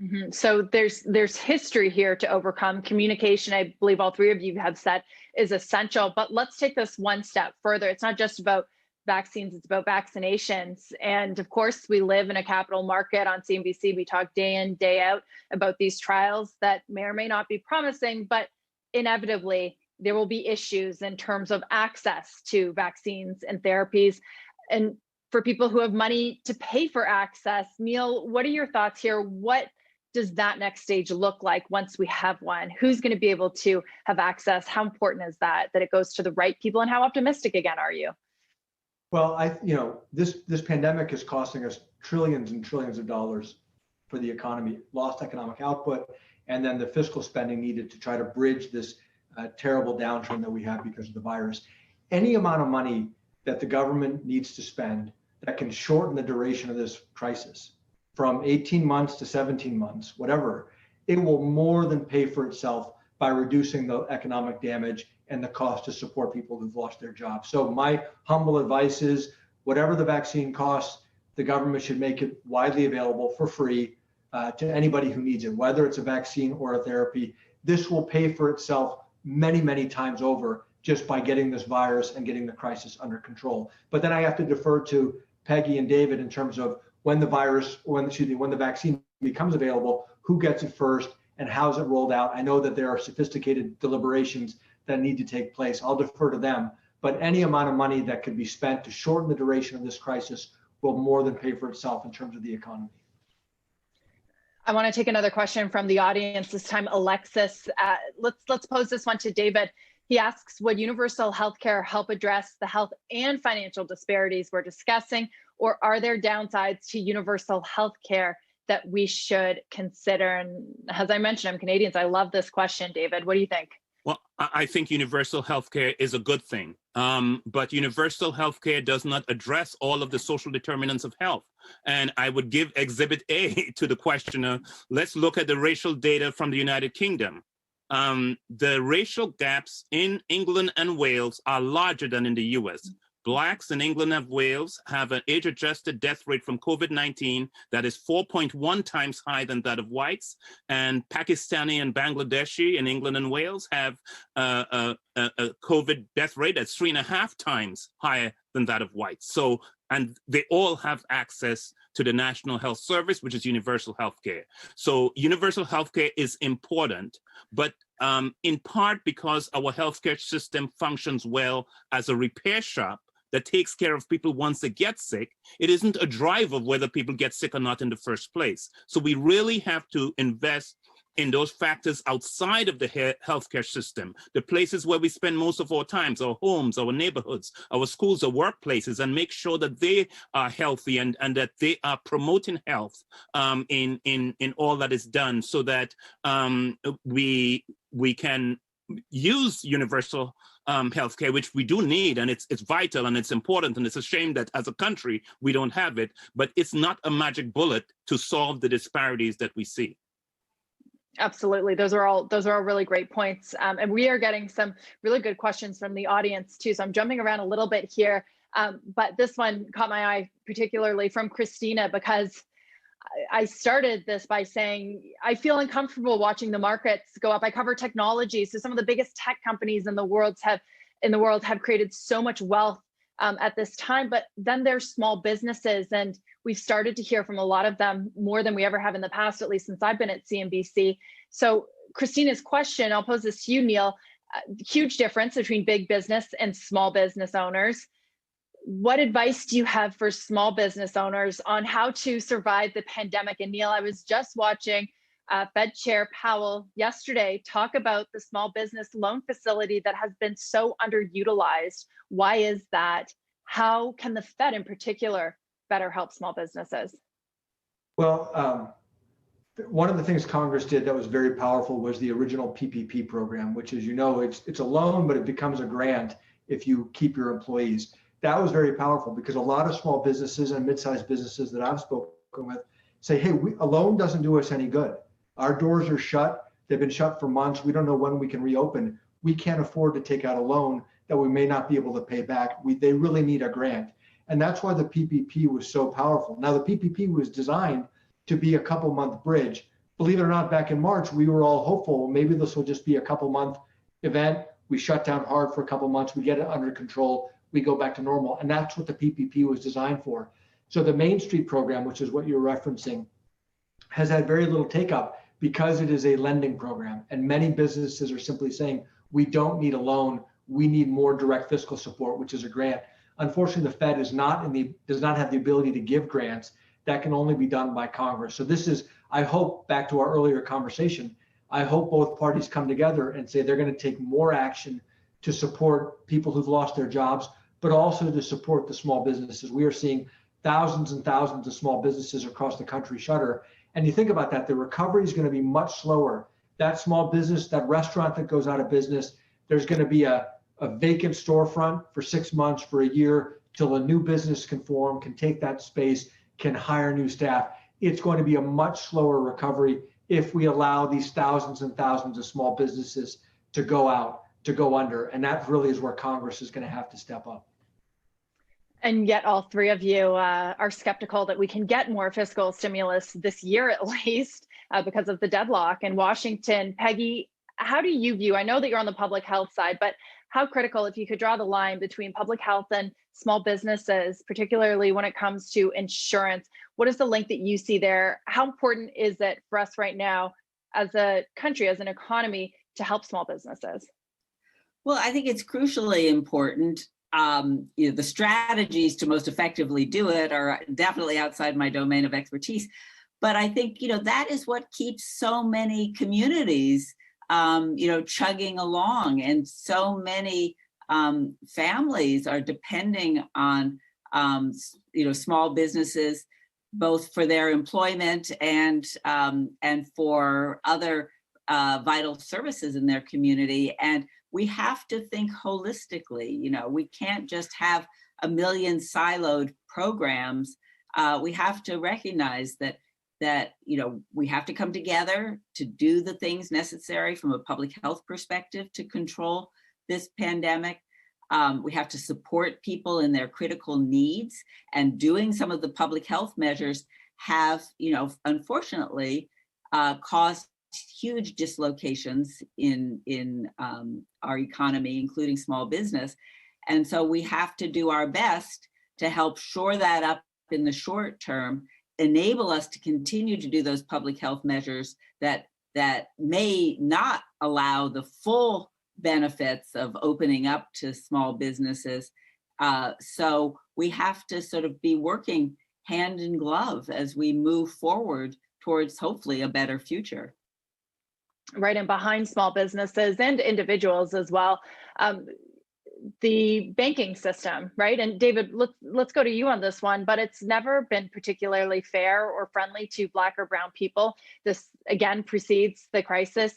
Mm-hmm. So there's history here to overcome. Communication, I believe all three of you have said, is essential. But let's take this one step further. It's not just about vaccines, it's about vaccinations. And of course, we live in a capital market. On CNBC, we talk day in, day out about these trials that may or may not be promising, but inevitably there will be issues in terms of access to vaccines and therapies. And for people who have money to pay for access, Neil, what are your thoughts here? What does that next stage look like once we have one? Who's going to be able to have access? How important is that it goes to the right people? And how optimistic again are you? Well, this pandemic is costing us trillions and trillions of dollars for the economy, lost economic output, and then the fiscal spending needed to try to bridge this terrible downturn that we have because of the virus. Any amount of money that the government needs to spend that can shorten the duration of this crisis from 18 months to 17 months, whatever, it will more than pay for itself by reducing the economic damage and the cost to support people who've lost their jobs. So my humble advice is, whatever the vaccine costs, the government should make it widely available for free to anybody who needs it, whether it's a vaccine or a therapy. This will pay for itself many, many times over just by getting this virus and getting the crisis under control. But then I have to defer to Peggy and David in terms of when the vaccine becomes available, who gets it first and how's it rolled out. I know that there are sophisticated deliberations that need to take place. I'll defer to them, but any amount of money that could be spent to shorten the duration of this crisis will more than pay for itself in terms of the economy. I want to take another question from the audience, this time Alexis. Let's pose this one to David. He asks, would universal healthcare help address the health and financial disparities we're discussing, or are there downsides to universal healthcare that we should consider? And as I mentioned, I'm Canadian, so I love this question. David, what do you think? Well, I think universal healthcare is a good thing, but universal healthcare does not address all of the social determinants of health. And I would give Exhibit A to the questioner. Let's look at the racial data from the United Kingdom. The racial gaps in England and Wales are larger than in the US. Blacks in England and Wales have an age-adjusted death rate from COVID-19 that is 4.1 times higher than that of whites, and Pakistani and Bangladeshi in England and Wales have a COVID death rate that's 3.5 times higher than that of whites. So and they all have access to the National Health Service, which is universal healthcare. So universal healthcare is important, but in part because our healthcare system functions well as a repair shop that takes care of people once they get sick, it isn't a drive of whether people get sick or not in the first place. So we really have to invest in those factors outside of the healthcare system, the places where we spend most of our times, our homes, our neighborhoods, our schools, our workplaces, and make sure that they are healthy and that they are promoting health in all that is done, so that we can use universal healthcare, which we do need, and it's vital and it's important, and it's a shame that as a country we don't have it, but it's not a magic bullet to solve the disparities that we see. Absolutely. Those are all really great points. And we are getting some really good questions from the audience too. So I'm jumping around a little bit here. But this one caught my eye, particularly from Christina, because I started this by saying, I feel uncomfortable watching the markets go up. I cover technology. So some of the biggest tech companies in the world have created so much wealth at this time, but then there's small businesses, and we've started to hear from a lot of them more than we ever have in the past, at least since I've been at CNBC. So Christina's question, I'll pose this to you, Neil, huge difference between big business and small business owners. What advice do you have for small business owners on how to survive the pandemic? And Neil, I was just watching Fed Chair Powell yesterday talk about the small business loan facility that has been so underutilized. Why is that? How can the Fed in particular better help small businesses? Well, one of the things Congress did that was very powerful was the original PPP program, which, as you know, it's a loan, but it becomes a grant if you keep your employees. That was very powerful because a lot of small businesses and mid-sized businesses that I've spoken with say, hey, a loan doesn't do us any good. Our doors are shut. They've been shut for months. We don't know when we can reopen. We can't afford to take out a loan that we may not be able to pay back. They really need a grant. And that's why the PPP was so powerful. Now, the PPP was designed to be a couple-month bridge. Believe it or not, back in March, we were all hopeful, maybe this will just be a couple-month event. We shut down hard for a couple months. We get it under control. We go back to normal. And that's what the PPP was designed for. So the Main Street program, which is what you're referencing, has had very little take-up because it is a lending program. And many businesses are simply saying, we don't need a loan. We need more direct fiscal support, which is a grant. Unfortunately, the Fed does not have the ability to give grants. That can only be done by Congress. So this is, I hope, back to our earlier conversation, I hope both parties come together and say they're going to take more action to support people who've lost their jobs, but also to support the small businesses. We are seeing thousands and thousands of small businesses across the country shutter. And you think about that, the recovery is going to be much slower. That small business, that restaurant that goes out of business, there's going to be a vacant storefront for 6 months, for a year, till a new business can form, can take that space, can hire new staff. It's going to be a much slower recovery if we allow these thousands and thousands of small businesses to go out, to go under. And that really is where Congress is going to have to step up. And yet all three of you are skeptical that we can get more fiscal stimulus this year, at least, because of the deadlock in Washington. Peggy, how do you view, I know that you're on the public health side, but how critical, if you could draw the line between public health and small businesses, particularly when it comes to insurance, what is the link that you see there? How important is it for us right now as a country, as an economy, to help small businesses? Well, I think it's crucially important. The strategies to most effectively do it are definitely outside my domain of expertise. But I think, that is what keeps so many communities, chugging along. And so many families are depending on, small businesses, both for their employment and for other vital services in their community. And we have to think holistically. We can't just have a million siloed programs. We have to recognize that we have to come together to do the things necessary from a public health perspective to control this pandemic. We have to support people in their critical needs, and doing some of the public health measures have, unfortunately, caused huge dislocations in our economy, including small business. And so we have to do our best to help shore that up in the short term, enable us to continue to do those public health measures that may not allow the full benefits of opening up to small businesses. So we have to sort of be working hand in glove as we move forward towards hopefully a better future. Right, and behind small businesses and individuals as well, the banking system, right? And David, let's go to you on this one, but it's never been particularly fair or friendly to Black or brown people. This again precedes the crisis.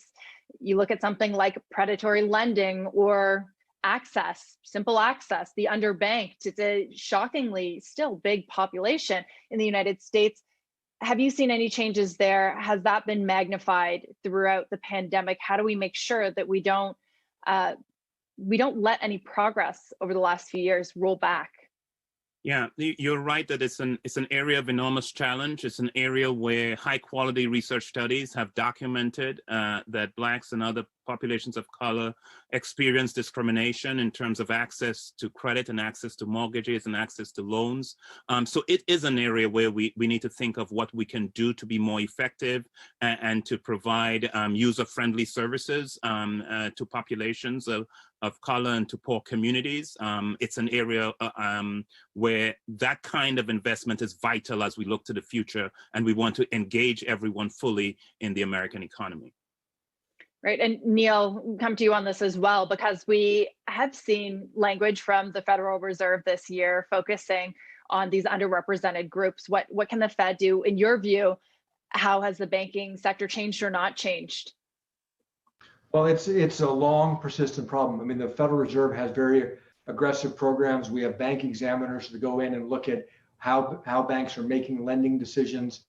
You look at something like predatory lending or access, simple access, the underbanked. It's a shockingly still big population in the United States. Have you seen any changes there? Has that been magnified throughout the pandemic? How do we make sure that we don't let any progress over the last few years roll back? Yeah, you're right that it's an area of enormous challenge. It's an area where high quality research studies have documented that Blacks and other populations of color experience discrimination in terms of access to credit and access to mortgages and access to loans. So it is an area where we need to think of what we can do to be more effective and to provide user-friendly services to populations of color and to poor communities. It's an area where that kind of investment is vital as we look to the future and we want to engage everyone fully in the American economy. Right, and Neil, come to you on this as well, because we have seen language from the Federal Reserve this year focusing on these underrepresented groups. What can the Fed do? In your view, how has the banking sector changed or not changed? Well, it's a long, persistent problem. I mean, the Federal Reserve has very aggressive programs. We have bank examiners to go in and look at how banks are making lending decisions.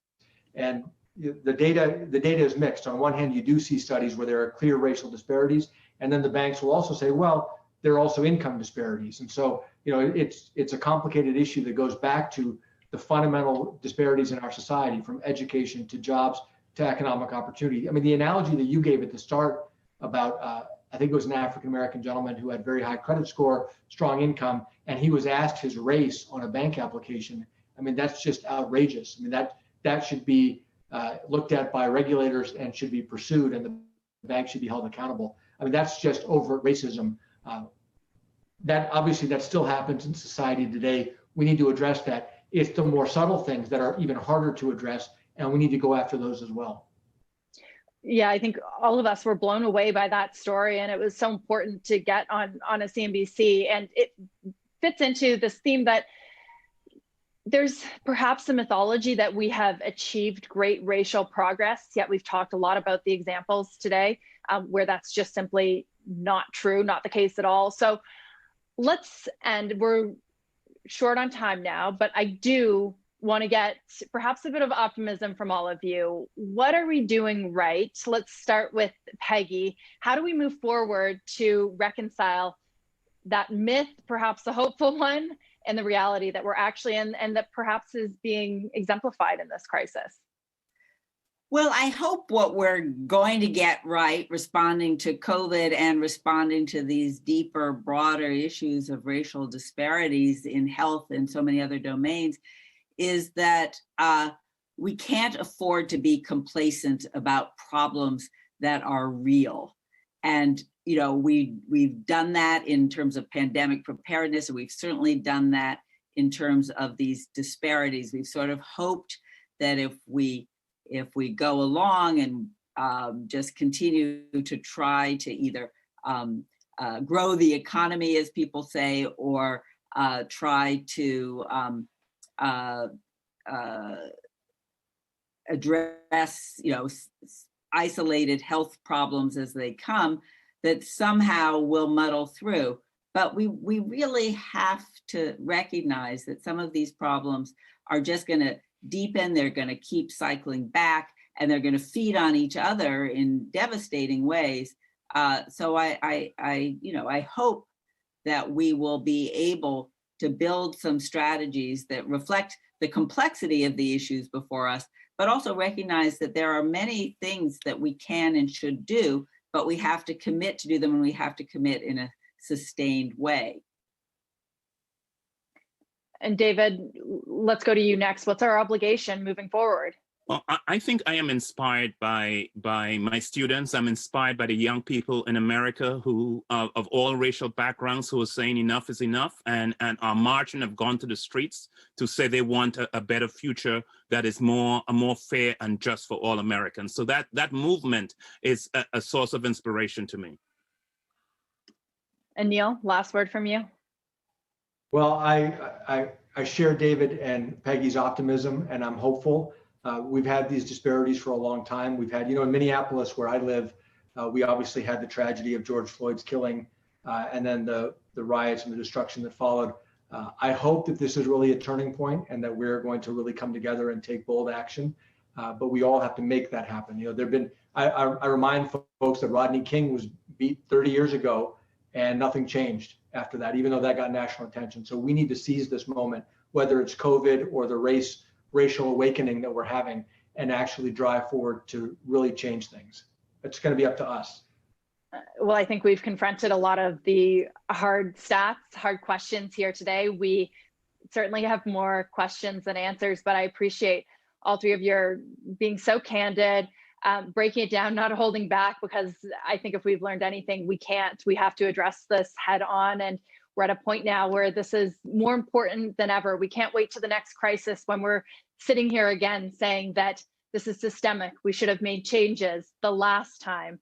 And the data is mixed. On one hand, you do see studies where there are clear racial disparities, and then the banks will also say, well, there are also income disparities. And so, it's a complicated issue that goes back to the fundamental disparities in our society, from education to jobs to economic opportunity. I mean, the analogy that you gave at the start about, I think it was an African-American gentleman who had very high credit score, strong income, and he was asked his race on a bank application. I mean, that's just outrageous. I mean, that should be looked at by regulators and should be pursued, and the bank should be held accountable. I mean, that's just overt racism. That still happens in society today. We need to address that. It's the more subtle things that are even harder to address, and we need to go after those as well. Yeah, I think all of us were blown away by that story, and it was so important to get on a CNBC, and it fits into this theme that there's perhaps a mythology that we have achieved great racial progress, yet we've talked a lot about the examples today where that's just simply not true, not the case at all. So let's end. We're short on time now, but I do want to get perhaps a bit of optimism from all of you. What are we doing right? Let's start with Peggy. How do we move forward to reconcile that myth, perhaps a hopeful one, and the reality that we're actually in and that perhaps is being exemplified in this crisis? Well, I hope what we're going to get right, responding to COVID and responding to these deeper, broader issues of racial disparities in health and so many other domains, is that we can't afford to be complacent about problems that are real. And we've done that in terms of pandemic preparedness, and we've certainly done that in terms of these disparities. We've sort of hoped that if we go along and just continue to try to either grow the economy, as people say, or try to address isolated health problems as they come, that somehow we'll muddle through. But we really have to recognize that some of these problems are just going to deepen, they're going to keep cycling back, and they're going to feed on each other in devastating ways. So I hope that we will be able to build some strategies that reflect the complexity of the issues before us, but also recognize that there are many things that we can and should do, but we have to commit to do them, and we have to commit in a sustained way. And David, let's go to you next. What's our obligation moving forward? Well, I think I am inspired by my students. I'm inspired by the young people in America who, of all racial backgrounds, who are saying enough is enough and are marching, have gone to the streets to say they want a better future that is more fair and just for all Americans. So that movement is a source of inspiration to me. And Neil, last word from you. Well, I share David and Peggy's optimism, and I'm hopeful. We've had these disparities for a long time. We've had, in Minneapolis, where I live, we obviously had the tragedy of George Floyd's killing, and then the riots and the destruction that followed. I hope that this is really a turning point and that we're going to really come together and take bold action. But we all have to make that happen. I remind folks that Rodney King was beat 30 years ago and nothing changed after that, even though that got national attention. So we need to seize this moment, whether it's COVID or the racial awakening that we're having, and actually drive forward to really change things. It's going to be up to us. Well, I think we've confronted a lot of the hard stats, hard questions here today. We certainly have more questions than answers, but I appreciate all three of you being so candid, breaking it down, not holding back, because I think if we've learned anything, we have to address this head on. And we're at a point now where this is more important than ever. We can't wait to the next crisis when we're sitting here again saying that this is systemic. We should have made changes the last time.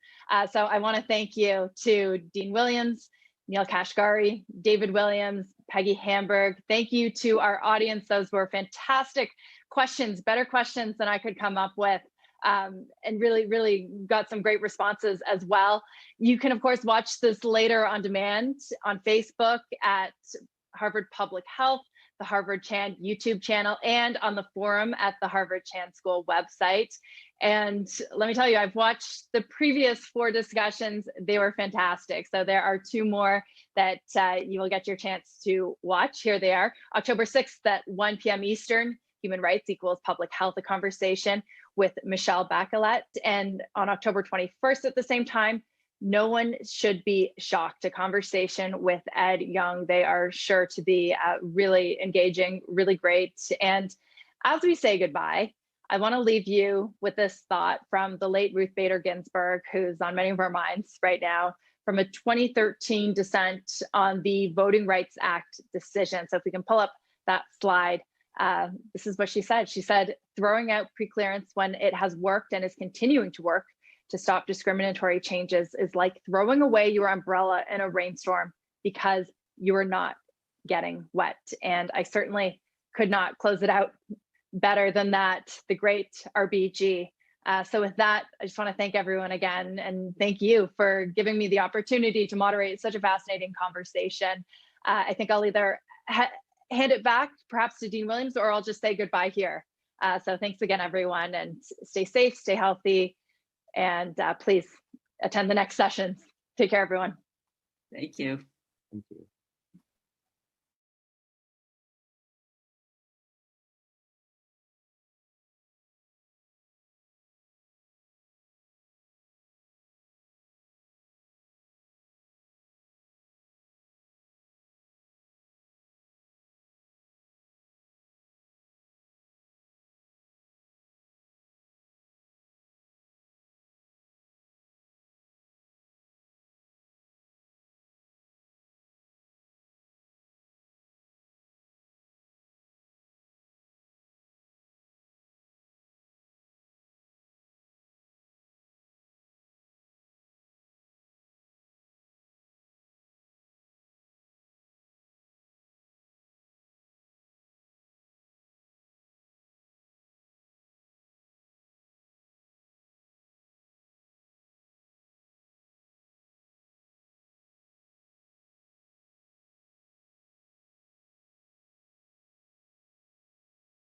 So I want to thank you to Dean Williams, Neil Kashgari, David Williams, Peggy Hamburg. Thank you to our audience. Those were fantastic questions, better questions than I could come up with. And really, really got some great responses as well. You can, of course, watch this later on demand on Facebook at Harvard Public Health, the Harvard Chan YouTube channel, and on the forum at the Harvard Chan School website. And let me tell you, I've watched the previous 4 discussions. They were fantastic. So there are 2 more that you will get your chance to watch. Here they are. October 6th at 1 p.m. Eastern, Human Rights Equals Public Health, a conversation with Michelle Bachelet. And on October 21st at the same time, No One Should Be Shocked, a conversation with Ed Young. They are sure to be really engaging, really great. And as we say goodbye, I want to leave you with this thought from the late Ruth Bader Ginsburg, who's on many of our minds right now, from a 2013 dissent on the Voting Rights Act decision. So if we can pull up that slide, this is what she said. She said, throwing out preclearance when it has worked and is continuing to work to stop discriminatory changes is like throwing away your umbrella in a rainstorm because you are not getting wet. And I certainly could not close it out better than that, the great RBG. So with that, I just want to thank everyone again, and thank you for giving me the opportunity to moderate such a fascinating conversation. I think I'll either hand it back perhaps to Dean Williams, or I'll just say goodbye here. So thanks again, everyone, and stay safe, stay healthy, and please attend the next sessions. Take care, everyone. Thank you. Thank you.